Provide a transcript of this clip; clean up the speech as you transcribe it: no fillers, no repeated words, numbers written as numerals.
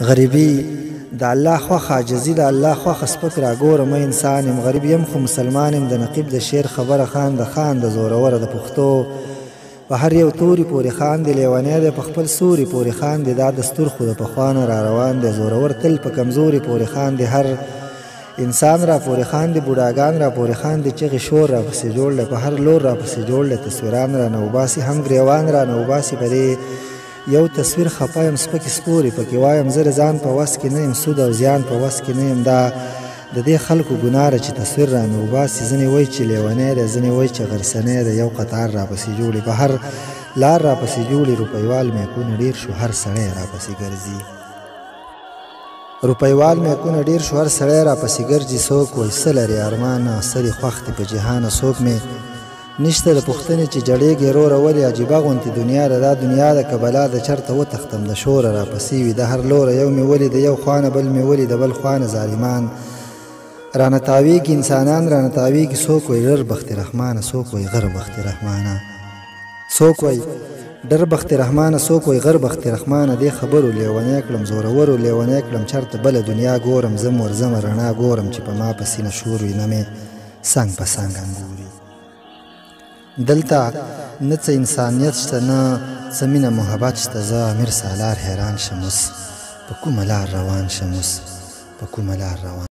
غریبي د الله خوښه، عاجزي د الله خوښه. سپک راګورم انسان یم، غریب یم خو مسلمان یم. د نقیب د شعر خبره خان د خان د زوروره د پښتو په هر یو توري پورې خان دی. لیونی دی په خپل سوري پورې خان دی. دا دستور خو د پخوانه را روان دی. زورور تل په کمزوري پورې خان دی. هر انسان را پورې خان دی. بوډاګان را پورې خان دی. چغې شور را پسې جوړ دی. په هر لور را پسې جوړ دی. تصویران را نه وباسي، هم ګریوان را نه وباسي. په دې یو تصویر خفه یم، سپکې سپورې پکې وایم. زه ځان په وس کې نه یم، سود او زیان په وس کې نه یم. دا د دې خلکو ګناه ده چې تصویر را نه وباسي. ځینې وایي چې لیونی دی، ځینې وایي چې غرسنی دی. یو قطار را پسې جوړي، په هر لار را پسې جوړي. روپیوال میکونه ډېر شو، هر سړی را پسې ګرځي. روپیوال میکونه ډېر شو، هر سړی را پسې ګرځي. څوک وایي څه لري ارمانه، څه دې خوښ دي په جهانه. څوک مې نشته د پوښتنې چې جړېږي وروره ولې. عجیبه غوندې دنیا ده، دا دنیا ده که بلا ده. چېرته وتښتم د شوره را پسې وي د هر لوره. یو مې ولي د یو خوانه، بل مې ولي د بل خوانه. ظالمان رانه تاویږي، انسانان رانه تاویږي. څوک وایي ډر بخت رحمانه، څوک وایي غر بخت رحمانه. څوک وایي ډر بخت رحمانه، څوک وایي غر بخت رحمانه. دې خبرو لیونی کړم، زورورو لیونی کړم. چېرته بله دنیا ګورم، ځم ورځمه رڼا ګورم. چې په ما په سینه شور وي، نه مې څنګ په څنګ انګوري. دلته نه څه انسانیت شته، نه څه مینه محبت شته. زه امیر سالار حیران شم اوس په کومه لار روان شم، اوس په کومه لار روان